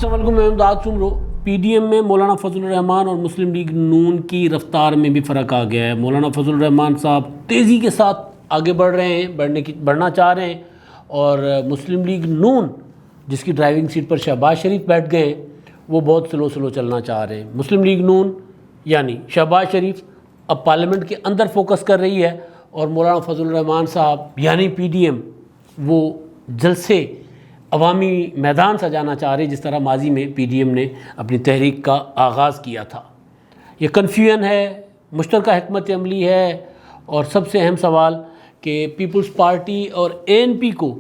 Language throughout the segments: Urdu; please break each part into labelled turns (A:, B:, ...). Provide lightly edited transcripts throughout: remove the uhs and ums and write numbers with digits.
A: السلام علیکم، میں امداد سمرو۔ پی ڈی ایم میں مولانا فضل الرحمان اور مسلم لیگ نون کی رفتار میں بھی فرق آ گیا ہے۔ مولانا فضل الرحمان صاحب تیزی کے ساتھ آگے بڑھ رہے ہیں، بڑھنا چاہ رہے ہیں، اور مسلم لیگ نون جس کی ڈرائیونگ سیٹ پر شہباز شریف بیٹھ گئے ہیں وہ بہت سلو چلنا چاہ رہے ہیں۔ مسلم لیگ نون یعنی شہباز شریف اب پارلیمنٹ کے اندر فوکس کر رہی ہے، اور مولانا فضل الرحمان صاحب یعنی پی ڈی ایم وہ جلسے عوامی میدان سجانا چاہ رہے، جس طرح ماضی میں پی ڈی ایم نے اپنی تحریک کا آغاز کیا تھا۔ یہ کنفیوژن ہے، مشترکہ حکمت عملی ہے، اور سب سے اہم سوال کہ پیپلز پارٹی اور اے این پی کو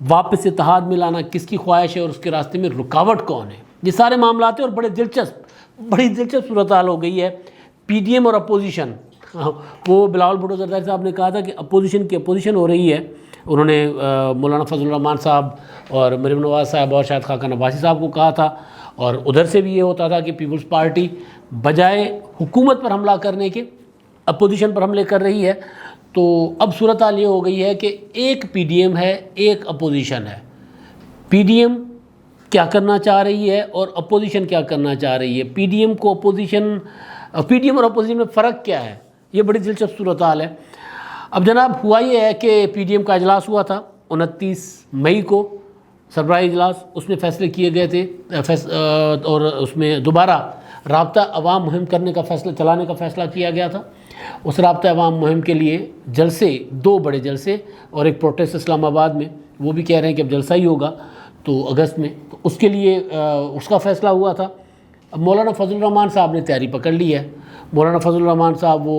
A: واپس اتحاد میں لانا کس کی خواہش ہے اور اس کے راستے میں رکاوٹ کون ہے، یہ سارے معاملات ہیں۔ اور بڑی دلچسپ صورتحال ہو گئی ہے۔ پی ڈی ایم اور اپوزیشن، وہ بلاول بھٹو زرداری صاحب نے کہا تھا کہ اپوزیشن ہو رہی ہے، انہوں نے مولانا فضل الرحمان صاحب اور مریم نواز صاحب اور شاہد خاقان عباسی صاحب کو کہا تھا، اور ادھر سے بھی یہ ہوتا تھا کہ پیپلز پارٹی بجائے حکومت پر حملہ کرنے کے اپوزیشن پر حملے کر رہی ہے۔ تو اب صورتحال یہ ہو گئی ہے کہ ایک پی ڈی ایم ہے، ایک اپوزیشن ہے۔ پی ڈی ایم کیا کرنا چاہ رہی ہے اور اپوزیشن کیا کرنا چاہ رہی ہے؟ پی ڈی ایم اور اپوزیشن میں فرق کیا ہے؟ یہ بڑی دلچسپ صورتحال ہے۔ اب جناب ہوا یہ ہے کہ پی ڈی ایم کا اجلاس ہوا تھا 29 مئی کو، سربراہی اجلاس، اس میں فیصلے کیے گئے تھے، اور اس میں دوبارہ رابطہ عوام مہم چلانے کا فیصلہ کیا گیا تھا۔ اس رابطہ عوام مہم کے لیے جلسے، 2 بڑے جلسے اور ایک پروٹیسٹ اسلام آباد میں، وہ بھی کہہ رہے ہیں کہ اب جلسہ ہی ہوگا تو اگست میں، تو اس کے لیے اس کا فیصلہ ہوا تھا۔ اب مولانا فضل الرحمان صاحب نے تیاری پکڑ لی ہے۔ مولانا فضل الرحمان صاحب وہ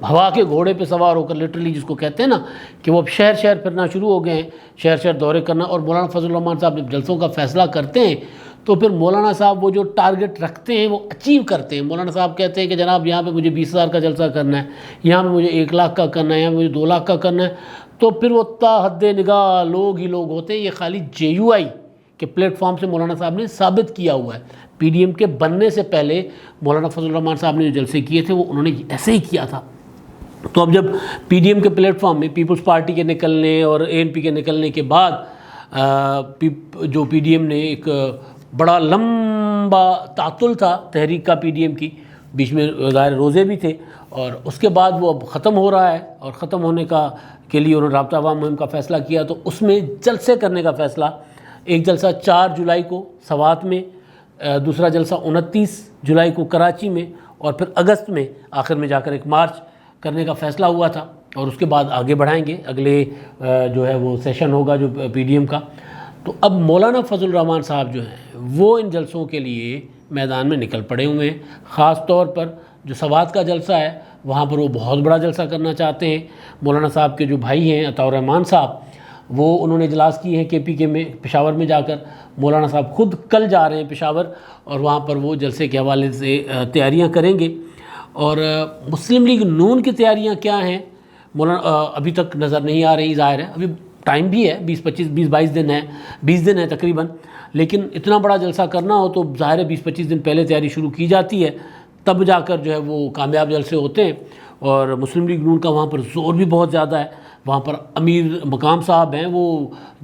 A: ہوا کے گھوڑے پہ سوار ہو کر، لٹرلی جس کو کہتے ہیں نا کہ وہ اب شہر پھرنا شروع ہو گئے ہیں، شہر دورے کرنا۔ اور مولانا فضل الرحمان صاحب جب جلسوں کا فیصلہ کرتے ہیں تو پھر مولانا صاحب وہ جو ٹارگٹ رکھتے ہیں وہ اچیو کرتے ہیں۔ مولانا صاحب کہتے ہیں کہ جناب یہاں پہ مجھے 20,000 کا جلسہ کرنا ہے، یہاں پہ مجھے 1 لاکھ کا کرنا ہے، یہاں پہ مجھے 2 لاکھ کا کرنا ہے، تو پھر وہ تا حد نگاہ لوگ ہی لوگ ہوتے ہیں۔ یہ خالی جے یو آئی کے پلیٹ فارم سے مولانا صاحب نے ثابت کیا ہوا ہے۔ پی ڈی ایم کے بننے سے پہلے مولانا فضل الرحمان صاحب نے جو جلسے کیے تھے وہ انہوں نے ایسے ہی کیا تھا۔ تو اب جب پی ڈی ایم کے پلیٹ فارم میں پیپلز پارٹی کے نکلنے اور اے این پی کے نکلنے کے بعد جو پی ڈی ایم نے ایک بڑا لمبا تعطل تھا تحریک کا، پی ڈی ایم کی، بیچ میں ظاہر روزے بھی تھے، اور اس کے بعد وہ اب ختم ہو رہا ہے، اور ختم ہونے کے لیے انہوں نے رابطہ عوام مہم کا فیصلہ کیا۔ تو اس میں جلسے کرنے کا فیصلہ، ایک جلسہ 4 جولائی کو سوات میں، دوسرا جلسہ 29 جولائی کو کراچی میں، اور پھر اگست میں آخر میں جا کر ایک مارچ کرنے کا فیصلہ ہوا تھا، اور اس کے بعد آگے بڑھائیں گے۔ اگلے جو ہے وہ سیشن ہوگا جو پی ڈی ایم کا۔ تو اب مولانا فضل الرحمان صاحب جو ہیں وہ ان جلسوں کے لیے میدان میں نکل پڑے ہوئے ہیں۔ خاص طور پر جو سوات کا جلسہ ہے وہاں پر وہ بہت بڑا جلسہ کرنا چاہتے ہیں۔ مولانا صاحب کے جو بھائی ہیں عطاء الرحمان صاحب، وہ انہوں نے اجلاس کی ہے کے پی کے میں، پشاور میں جا کر۔ مولانا صاحب خود کل جا رہے ہیں پشاور، اور وہاں پر وہ جلسے کے حوالے سے تیاریاں کریں گے۔ اور مسلم لیگ نون کی تیاریاں کیا ہیں مولانا ابھی تک نظر نہیں آ رہی۔ ظاہر ہے ابھی ٹائم بھی ہے، 20 دن ہے، 20 دن ہے تقریباً، لیکن اتنا بڑا جلسہ کرنا ہو تو ظاہر ہے 20-25 دن پہلے تیاری شروع کی جاتی ہے، تب جا کر جو ہے وہ کامیاب جلسے ہوتے ہیں۔ اور مسلم لیگ نون کا وہاں پر زور بھی بہت زیادہ ہے۔ وہاں پر امیر مقام صاحب ہیں، وہ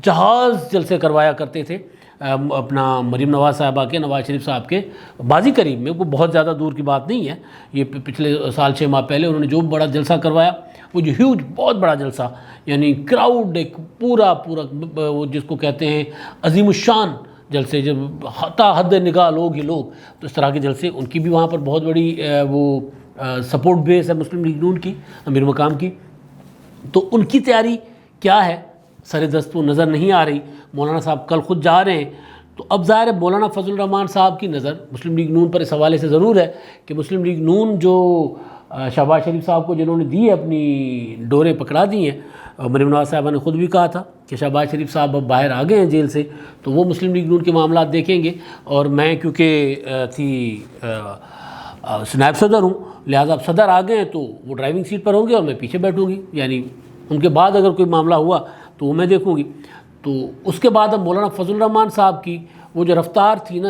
A: جہاز جلسے کروایا کرتے تھے اپنا مریم نواز صاحبہ کے، نواز شریف صاحب کے بازی قریب میں، وہ بہت زیادہ دور کی بات نہیں ہے، یہ پچھلے سال 6 ماہ پہلے انہوں نے جو بڑا جلسہ کروایا، وہ جو ہیوج بہت بڑا جلسہ، یعنی کراؤڈ ایک پورا وہ جس کو کہتے ہیں عظیم الشان جلسے، جب تا حد نگاہ لوگ ہی لوگ، تو اس طرح کے جلسے ان کی بھی وہاں پر بہت بڑی وہ سپورٹ بیس ہے مسلم لیگ نون کی، امیر مقام کی۔ تو ان کی تیاری کیا ہے سر دست وہ نظر نہیں آ رہی۔ مولانا صاحب کل خود جا رہے ہیں، تو اب ظاہر ہے مولانا فضل الرحمان صاحب کی نظر مسلم لیگ نون پر اس حوالے سے ضرور ہے کہ مسلم لیگ نون جو شہباز شریف صاحب کو جنہوں نے دی ہے، اپنی ڈوریں پکڑا دی ہیں، مریم نواز صاحبہ نے خود بھی کہا تھا کہ شہباز شریف صاحب اب باہر آ گئے ہیں جیل سے، تو وہ مسلم لیگ نون کے معاملات دیکھیں گے۔ اور میں کیونکہ نائب صدر ہوں، لہٰذا اب صدر آ گئے ہیں تو وہ ڈرائیونگ سیٹ پر ہوں گے اور میں پیچھے بیٹھوں گی، یعنی ان کے بعد اگر کوئی معاملہ ہوا تو وہ میں دیکھوں گی۔ تو اس کے بعد اب مولانا فضل الرحمان صاحب کی وہ جو رفتار تھی نا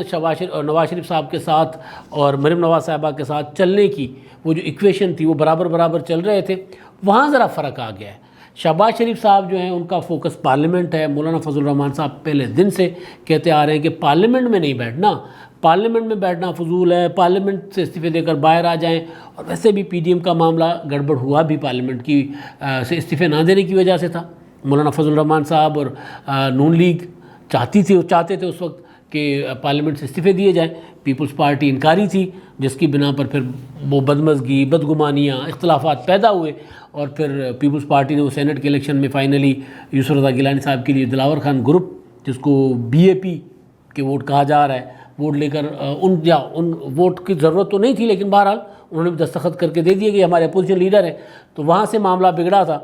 A: نواز شریف صاحب کے ساتھ اور مریم نواز صاحبہ کے ساتھ چلنے کی، وہ جو ایکویشن تھی وہ برابر چل رہے تھے، وہاں ذرا فرق آ گیا ہے۔ شہباز شریف صاحب جو ہیں ان کا فوکس پارلیمنٹ ہے. مولانا فضل الرحمان صاحب پہلے دن سے کہتے آ رہے ہیں کہ پارلیمنٹ میں نہیں بیٹھنا, پارلیمنٹ میں بیٹھنا فضول ہے, پارلیمنٹ سے استعفے دے کر باہر آ جائیں. اور ویسے بھی پی ڈی ایم کا معاملہ گڑبڑ ہوا بھی پارلیمنٹ کی سے استعفے نہ دینے کی وجہ سے تھا. مولانا فضل الرحمان صاحب اور نون لیگ چاہتے تھے اس وقت کہ پارلیمنٹ سے استعفے دیے جائیں. پیپلز پارٹی انکاری تھی, جس کی بنا پر پھر وہ بدمزگی, بدگمانیاں, اختلافات پیدا ہوئے, اور پھر پیپلز پارٹی نے وہ سینٹ کے الیکشن میں فائنلی یوسف رضا گیلانی صاحب کے لیے دلاور خان گروپ, جس کو بی اے پی کے ووٹ کہا جا رہا ہے, ووٹ لے کر ان ووٹ کی ضرورت تو نہیں تھی, لیکن بہرحال انہوں نے بھی دستخط کر کے دے دیے کہ ہمارے اپوزیشن لیڈر ہیں. تو وہاں سے معاملہ بگڑا تھا.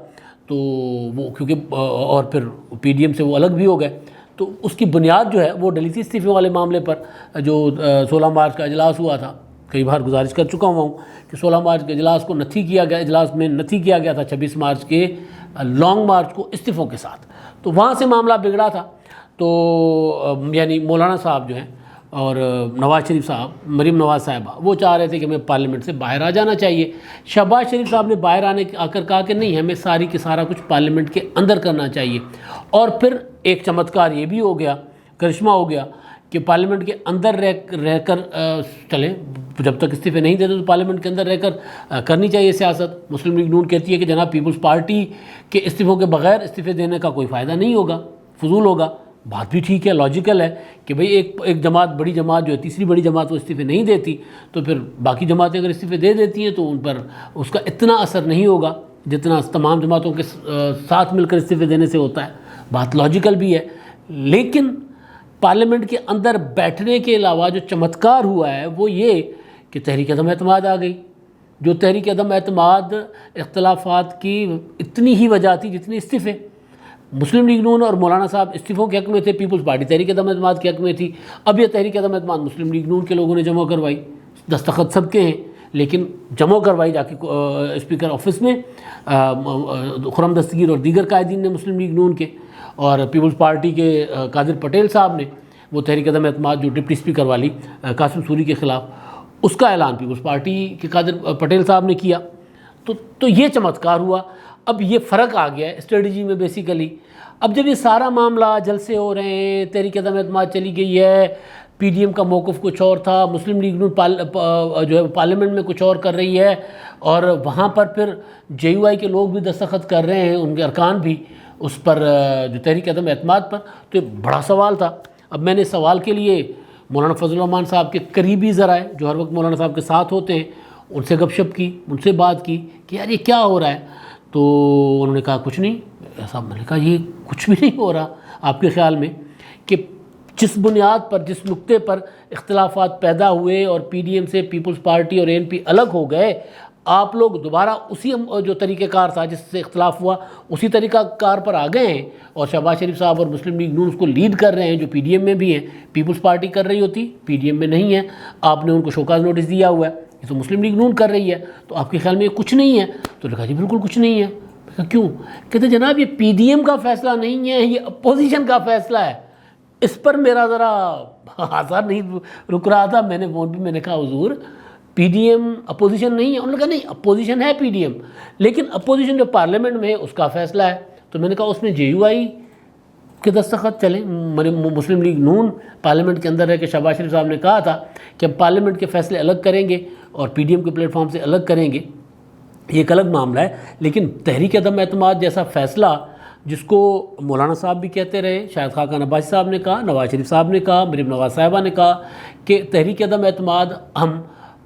A: تو وہ کیونکہ اور پھر پی ڈی ایم سے وہ الگ بھی ہو گئے, تو اس کی بنیاد جو ہے وہ ڈلی تھی استعفے والے معاملے پر. جو 16 مارچ کا اجلاس ہوا تھا, کئی بار گزارش کر چکا ہوں کہ 16 مارچ کے اجلاس کو نتھی کیا گیا, اجلاس میں نتھی کیا گیا تھا 26 مارچ کے لانگ مارچ کو استعفوں کے ساتھ. تو وہاں سے معاملہ بگڑا تھا. تو یعنی مولانا صاحب جو ہیں اور نواز شریف صاحب, مریم نواز صاحبہ, وہ چاہ رہے تھے کہ ہمیں پارلیمنٹ سے باہر آ جانا چاہیے. شہباز شریف صاحب نے باہر آ کر کہا کہ نہیں, ہمیں ساری کے سارا کچھ پارلیمنٹ کے اندر کرنا چاہیے. اور پھر ایک چمتکار یہ بھی ہو گیا, کرشمہ ہو گیا, کہ پارلیمنٹ کے اندر رہ کر چلیں, جب تک استعفے نہیں دیتے تو پارلیمنٹ کے اندر رہ کر کرنی چاہیے سیاست. مسلم لیگ نون کہتی ہے کہ جناب پیپلز پارٹی کے استعفوں کے بغیر استعفے دینے کا کوئی فائدہ نہیں ہوگا, فضول ہوگا. بات بھی ٹھیک ہے, لاجیکل ہے کہ بھئی ایک جماعت, بڑی جماعت جو ہے, تیسری بڑی جماعت, وہ استعفے نہیں دیتی, تو پھر باقی جماعتیں اگر استعفے دے دیتی ہیں تو ان پر اس کا اتنا اثر نہیں ہوگا جتنا تمام جماعتوں کے ساتھ مل کر استعفے دینے سے ہوتا ہے. بات لاجیکل بھی ہے. لیکن پارلیمنٹ کے اندر بیٹھنے کے علاوہ جو چمتکار ہوا ہے وہ یہ کہ تحریک عدم اعتماد آ گئی. جو تحریک عدم اعتماد اختلافات کی اتنی ہی وجہ تھی جتنی استعفے. مسلم لیگ نون اور مولانا صاحب استعفوں کے حق میں تھے, پیپلز پارٹی تحریک عدم اعتماد کے حق میں تھی. اب یہ تحریک عدم اعتماد مسلم لیگ نون کے لوگوں نے جمع کروائی, دستخط سب کے ہیں, لیکن جمع کروائی جا کے اسپیکر آفس میں خرم دستگیر اور دیگر قائدین نے مسلم لیگ نون کے, اور پیپلز پارٹی کے قادر پٹیل صاحب نے وہ تحریک عدم اعتماد جو ڈپٹی اسپیکر والی قاسم سوری کے خلاف, اس کا اعلان پیپلز پارٹی کے قادر پٹیل صاحب نے کیا. تو یہ چمتکار ہوا. اب یہ فرق آ گیا ہے اسٹریٹجی میں بیسیکلی. اب جب یہ سارا معاملہ جلسے ہو رہے ہیں, تحریک عدم اعتماد چلی گئی ہے, پی ڈی ایم کا موقف کچھ اور تھا, مسلم لیگ نون جو ہے پارلیمنٹ میں کچھ اور کر رہی ہے, اور وہاں پر پھر جے یو آئی کے لوگ بھی دستخط کر رہے ہیں, ان کے ارکان بھی اس پر جو تحریک عدم اعتماد پر. تو یہ بڑا سوال تھا. اب میں نے سوال کے لیے مولانا فضل الرحمان صاحب کے قریبی ذرائع جو ہر وقت مولانا صاحب کے ساتھ ہوتے ہیں, ان سے گپ شپ کی, ان سے بات کی کہ یار یہ کیا ہو رہا ہے. تو انہوں نے کہا کچھ نہیں. ایسا میں نے کہا یہ کچھ بھی نہیں ہو رہا آپ کے خیال میں, کہ جس بنیاد پر, جس نقطے پر اختلافات پیدا ہوئے اور پی ڈی ایم سے پیپلز پارٹی اور اے این پی الگ ہو گئے, آپ لوگ دوبارہ اسی جو طریقہ کار تھا جس سے اختلاف ہوا اسی طریقہ کار پر آ گئے ہیں, اور شہباز شریف صاحب اور مسلم لیگ نون اس کو لیڈ کر رہے ہیں, جو پی ڈی ایم میں بھی ہیں. پیپلز پارٹی کر رہی ہوتی, پی ڈی ایم میں نہیں ہے, آپ نے ان کو شوکاز نوٹس دیا ہوا ہے, یہ تو مسلم لیگ نون کر رہی ہے, تو آپ کے خیال میں یہ کچھ نہیں ہے؟ تو کہا جی بالکل کچھ نہیں ہے. کیوں؟ کہتے جناب یہ پی ڈی ایم کا فیصلہ نہیں ہے, یہ اپوزیشن کا فیصلہ ہے. اس پر میرا ذرا آثار نہیں رک رہا تھا. میں نے فون بھی میں نے کہا حضور پی ڈی ایم اپوزیشن نہیں ہے. انہوں نے کہا نہیں اپوزیشن ہے پی ڈی ایم, لیکن اپوزیشن جو پارلیمنٹ میں ہے اس کا فیصلہ ہے. تو میں نے کہا اس میں جے یو آئی کے دستخط چلیں. مسلم لیگ نون پارلیمنٹ کے اندر ہے کہ شہباز شریف صاحب نے کہا تھا کہ ہم پارلیمنٹ کے فیصلے الگ کریں گے اور پی ڈی ایم کے پلیٹ فارم سے الگ کریں گے, یہ ایک الگ معاملہ ہے. لیکن تحریک عدم اعتماد جیسا فیصلہ جس کو مولانا صاحب بھی کہتے رہے, شاہد خاقان عباسی صاحب نے کہا, نواز شریف صاحب نے کہا, مریم نواز صاحبہ نے کہا کہ تحریک عدم اعتماد ہم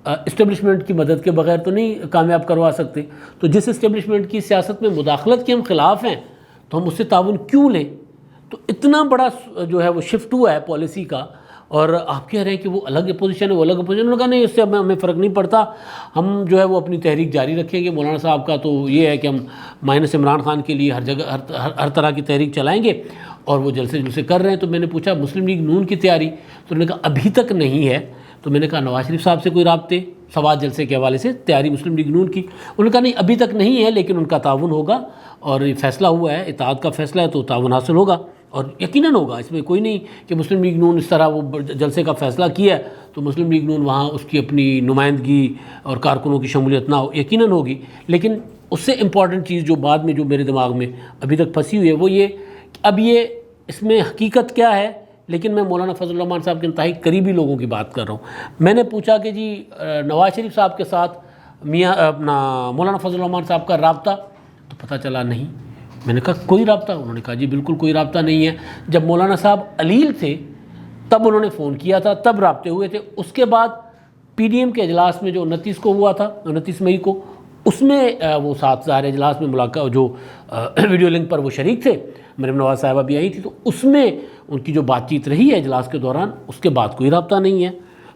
A: اسٹیبلشمنٹ کی مدد کے بغیر تو نہیں کامیاب کروا سکتے. تو جس اسٹیبلشمنٹ کی سیاست میں مداخلت کے ہم خلاف ہیں تو ہم اس سے تعاون کیوں لیں. تو اتنا بڑا جو ہے وہ شفٹ ہوا ہے پالیسی کا, اور آپ کہہ رہے ہیں کہ وہ الگ اپوزیشن ہے, وہ الگ اپوزیشن. انہوں نے کہا نہیں اس سے ہمیں فرق نہیں پڑتا, ہم جو ہے وہ اپنی تحریک جاری رکھیں گے. مولانا صاحب کا تو یہ ہے کہ ہم مائنس عمران خان کے لیے ہر جگہ ہر طرح کی تحریک چلائیں گے, اور وہ جلسے کر رہے ہیں. تو میں نے پوچھا مسلم لیگ نون کی تیاری, تو انہوں نے کہا ابھی تک نہیں ہے. تو میں نے کہا نواز شریف صاحب سے کوئی رابطے سوات جلسے کے حوالے سے تیاری مسلم لیگ نون کی؟ انہوں نے کہا نہیں ابھی تک نہیں ہے, لیکن ان کا تعاون ہوگا, اور یہ فیصلہ ہوا ہے اتحاد کا فیصلہ ہے تو تعاون حاصل ہوگا. اور یقیناً ہوگا، اس میں کوئی نہیں کہ مسلم لیگ نون اس طرح وہ جلسے کا فیصلہ کیا ہے تو مسلم لیگ نون وہاں اس کی اپنی نمائندگی اور کارکنوں کی شمولیت نہ ہو، یقیناً ہوگی. لیکن اس سے امپورٹنٹ چیز جو بعد میں جو میرے دماغ میں ابھی تک پھنسی ہوئی ہے وہ یہ کہ اب یہ اس میں حقیقت کیا ہے. لیکن میں مولانا فضل الرحمان صاحب کے انتہائی قریبی لوگوں کی بات کر رہا ہوں. میں نے پوچھا کہ جی نواز شریف صاحب کے ساتھ میاں اپنا مولانا فضل الرحمان صاحب کا رابطہ، تو پتہ چلا نہیں. میں نے کہا کوئی رابطہ؟ انہوں نے کہا جی بالکل کوئی رابطہ نہیں ہے. جب مولانا صاحب علیل تھے تب انہوں نے فون کیا تھا، تب رابطے ہوئے تھے. اس کے بعد پی ڈی ایم کے اجلاس میں جو 29 کو ہوا تھا، 29 مئی کو، اس میں وہ ساتھ ظاہر اجلاس میں ملاقات جو ویڈیو لنک پر وہ شریک تھے، مریم نواز صاحبہ بھی آئی تھی، تو اس میں ان کی جو بات چیت رہی ہے اجلاس کے دوران، اس کے بعد کوئی رابطہ نہیں ہے.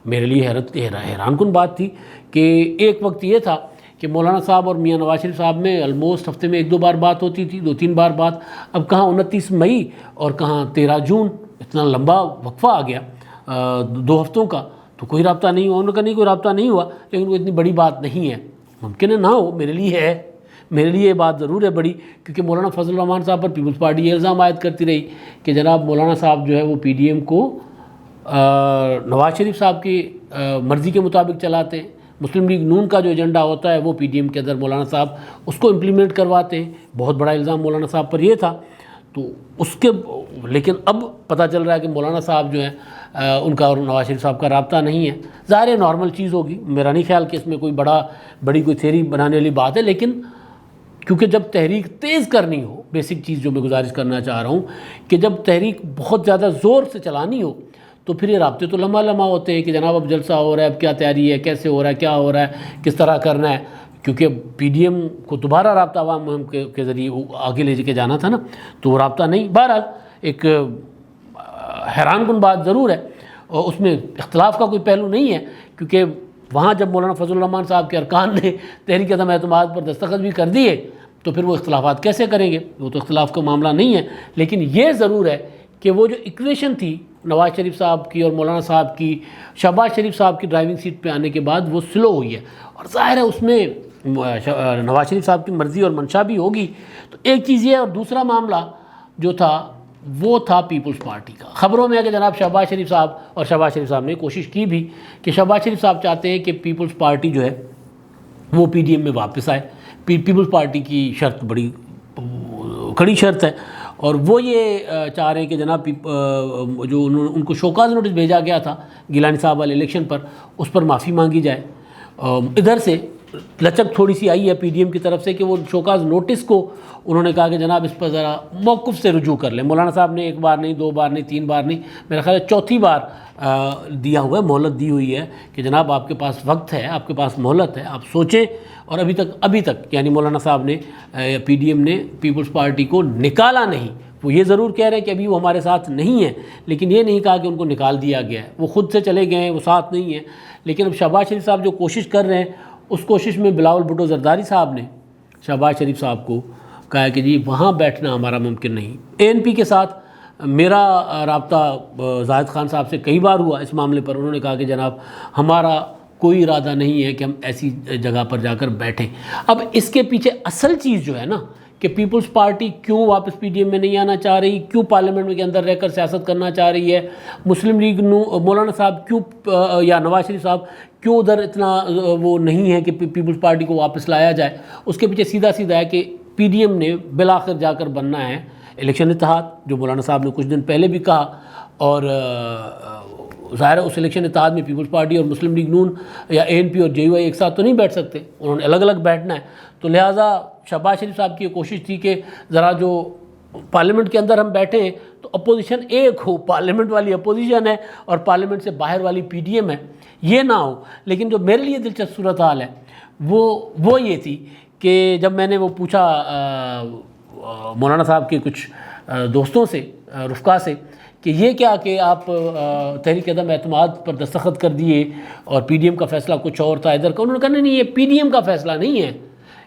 A: میرے لیے حیران کن بات تھی کہ ایک وقت یہ تھا کہ مولانا صاحب اور میاں نواز شریف صاحب میں آلموسٹ ہفتے میں 1-2 بار بات ہوتی تھی، 2-3 بار بات. اب کہاں 29 مئی اور کہاں 13 جون، اتنا لمبا وقفہ آ گیا 2 ہفتوں کا، تو کوئی رابطہ نہیں ہوا. انہوں نے کہا نہیں کوئی رابطہ نہیں ہوا، لیکن وہ اتنی بڑی بات نہیں ہے. ممکن ہے نہ ہو، میرے لیے ہے، میرے لیے یہ بات ضرور ہے بڑی، کیونکہ مولانا فضل الرحمان صاحب پر پیپلز پارٹی یہ الزام عائد کرتی رہی کہ جناب مولانا صاحب جو ہے وہ پی ڈی ایم کو نواز شریف صاحب کی مرضی کے مطابق چلاتے ہیں. مسلم لیگ نون کا جو ایجنڈا ہوتا ہے وہ پی ڈی ایم کے اندر مولانا صاحب اس کو امپلیمنٹ کرواتے ہیں. بہت بڑا الزام مولانا صاحب پر یہ تھا. تو اس کے لیکن اب پتہ چل رہا ہے کہ مولانا صاحب جو ہیں ان کا اور نواز شریف صاحب کا رابطہ نہیں ہے. ظاہر ہے نارمل چیز ہوگی، میرا نہیں خیال کہ اس میں کوئی بڑی کوئی تھیوری بنانے والی بات ہے. لیکن کیونکہ جب تحریک تیز کرنی ہو، بیسک چیز جو میں گزارش کرنا چاہ رہا ہوں کہ جب تحریک بہت زیادہ زور سے چلانی ہو تو پھر یہ رابطے تو لمحہ ہوتے ہیں کہ جناب اب جلسہ ہو رہا ہے، اب کیا تیاری ہے، کیسے ہو رہا ہے، کیا ہو رہا ہے، کس طرح کرنا ہے. کیونکہ پی ڈی ایم کو دوبارہ رابطہ عوام مہم کے ذریعے آگے لے کے جانا تھا نا، تو وہ رابطہ نہیں. بہرحال ایک حیران کن بات ضرور ہے، اور اس میں اختلاف کا کوئی پہلو نہیں ہے، کیونکہ وہاں جب مولانا فضل الرحمان صاحب کے ارکان نے تحریک عدم اعتماد پر دستخط بھی کر دیے تو پھر وہ اختلافات کیسے کریں گے؟ وہ تو اختلاف کا معاملہ نہیں ہے. لیکن یہ ضرور ہے کہ وہ جو ایکویشن تھی نواز شریف صاحب کی اور مولانا صاحب کی شہباز شریف صاحب کی ڈرائیونگ سیٹ پہ آنے کے بعد وہ سلو ہوئی ہے. اور ظاہر ہے اس میں نواز شریف صاحب کی مرضی اور منشا بھی ہوگی. تو ایک چیز یہ، اور دوسرا معاملہ جو تھا وہ تھا پیپلز پارٹی کا. خبروں میں ہے کہ جناب شہباز شریف صاحب اور شہباز شریف صاحب نے کوشش کی بھی کہ شہباز شریف صاحب چاہتے ہیں کہ پیپلز پارٹی جو ہے وہ پی ڈی ایم میں واپس آئے. پیپلز پارٹی کی شرط بڑی کڑی شرط ہے، اور وہ یہ چاہ رہے ہیں کہ جناب جو ان کو شوکاز نوٹس بھیجا گیا تھا گیلانی صاحب والے الیکشن پر، اس پر معافی مانگی جائے. ادھر سے لچک تھوڑی سی آئی ہے پی ڈی ایم کی طرف سے کہ وہ شوکاز نوٹس کو انہوں نے کہا کہ جناب اس پر ذرا موقف سے رجوع کر لیں. مولانا صاحب نے 1 بار نہیں، 2 بار نہیں، 3 بار نہیں، میرا خیال ہے 4تھی بار دیا ہوا ہے، مہلت دی ہوئی ہے کہ جناب آپ کے پاس وقت ہے، آپ کے پاس مہلت ہے، آپ سوچیں. اور ابھی تک یعنی مولانا صاحب نے پی ڈی ایم نے پیپلز پارٹی کو نکالا نہیں. وہ یہ ضرور کہہ رہے ہیں کہ ابھی وہ ہمارے ساتھ نہیں ہیں، لیکن یہ نہیں کہا کہ ان کو نکال دیا گیا ہے. وہ خود سے چلے گئے ہیں، وہ ساتھ نہیں ہیں. لیکن اب شہباز شریف صاحب جو کوشش کر رہے ہیں، اس کوشش میں بلاول بھٹو زرداری صاحب نے شہباز شریف صاحب کو کہا کہ جی وہاں بیٹھنا ہمارا ممکن نہیں. اے این پی کے ساتھ میرا رابطہ زاہد خان صاحب سے کئی بار ہوا اس معاملے پر. انہوں نے کہا کہ جناب ہمارا کوئی ارادہ نہیں ہے کہ ہم ایسی جگہ پر جا کر بیٹھیں. اب اس کے پیچھے اصل چیز جو ہے نا کہ پیپلز پارٹی کیوں واپس پی ڈی ایم میں نہیں آنا چاہ رہی، کیوں پارلیمنٹ کے اندر رہ کر سیاست کرنا چاہ رہی ہے، مسلم لیگ مولانا صاحب کیوں یا نواز شریف صاحب کیوں ادھر اتنا وہ نہیں ہے کہ پیپلز پارٹی کو واپس لایا جائے، اس کے پیچھے سیدھا ہے کہ پی ڈی ایم نے بالآخر جا کر بننا ہے الیکشن اتحاد، جو مولانا صاحب نے کچھ دن پہلے بھی کہا. اور ظاہر ہے اس الیکشن اتحاد میں پیپلز پارٹی اور مسلم لیگ نون یا اے این پی اور جے یو آئی ایک ساتھ تو نہیں بیٹھ سکتے، انہوں نے الگ الگ بیٹھنا ہے. تو لہٰذا شہباز شریف صاحب کی یہ کوشش تھی کہ ذرا جو پارلیمنٹ کے اندر ہم بیٹھے ہیں تو اپوزیشن ایک ہو، پارلیمنٹ والی اپوزیشن ہے اور پارلیمنٹ سے باہر والی پی ڈی ایم ہے، یہ نہ ہو. لیکن جو میرے لیے دلچسپ صورتحال ہے وہ یہ تھی کہ جب میں نے وہ پوچھا مولانا صاحب کے کچھ دوستوں سے، رفقا سے، کہ یہ کیا کہ آپ تحریک عدم اعتماد پر دستخط کر دیے اور پی ڈی ایم کا فیصلہ کچھ اور تھا ادھر کا. انہوں نے کہا نہیں، یہ پی ڈی ایم کا فیصلہ نہیں ہے،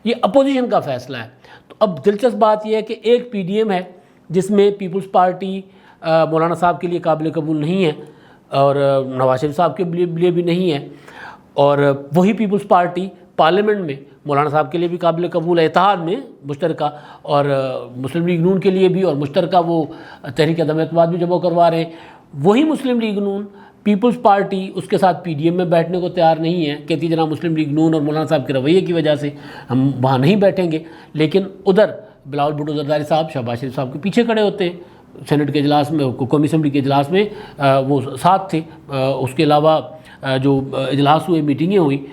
A: یہ اپوزیشن کا فیصلہ ہے. تو اب دلچسپ بات یہ ہے کہ ایک پی ڈی ایم ہے جس میں پیپلز پارٹی مولانا صاحب کے لیے قابل قبول نہیں ہے اور نواز شریف صاحب کے لیے بھی نہیں ہے، اور وہی پیپلز پارٹی پارلیمنٹ میں مولانا صاحب کے لیے بھی قابل قبول ہے اتحاد میں مشترکہ، اور مسلم لیگ نون کے لیے بھی، اور مشترکہ وہ تحریک عدم اعتماد بھی جمع کروا رہے ہیں۔ وہی مسلم لیگ نون، پیپلز پارٹی اس کے ساتھ پی ڈی ایم میں بیٹھنے کو تیار نہیں ہے، کہتی جناب مسلم لیگ نون اور مولانا صاحب کے رویے کی وجہ سے ہم وہاں نہیں بیٹھیں گے، لیکن ادھر بلاول بھٹو زرداری صاحب شہباز شریف صاحب کے پیچھے کھڑے ہوتے ہیں۔ سینٹ کے اجلاس میں، قومی اسمبلی کے اجلاس میں وہ ساتھ تھے۔ اس کے علاوہ جو اجلاس ہوئے، میٹنگیں ہوئی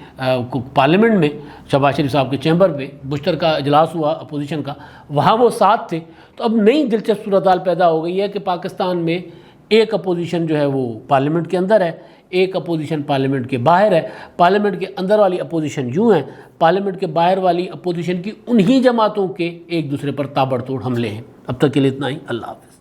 A: پارلیمنٹ میں، شہباز شریف صاحب کے چیمبر پہ مشترکہ اجلاس ہوا اپوزیشن کا، وہاں وہ ساتھ تھے۔ تو اب نئی دلچسپ صورتحال پیدا ہو گئی ہے کہ پاکستان میں ایک اپوزیشن جو ہے وہ پارلیمنٹ کے اندر ہے، ایک اپوزیشن پارلیمنٹ کے باہر ہے۔ پارلیمنٹ کے اندر والی اپوزیشن یوں ہے، پارلیمنٹ کے باہر والی اپوزیشن کی انہی جماعتوں کے ایک دوسرے پر تابڑ توڑ حملے ہیں۔ اب تک کے لیے اتنا ہی، اللہ حافظ۔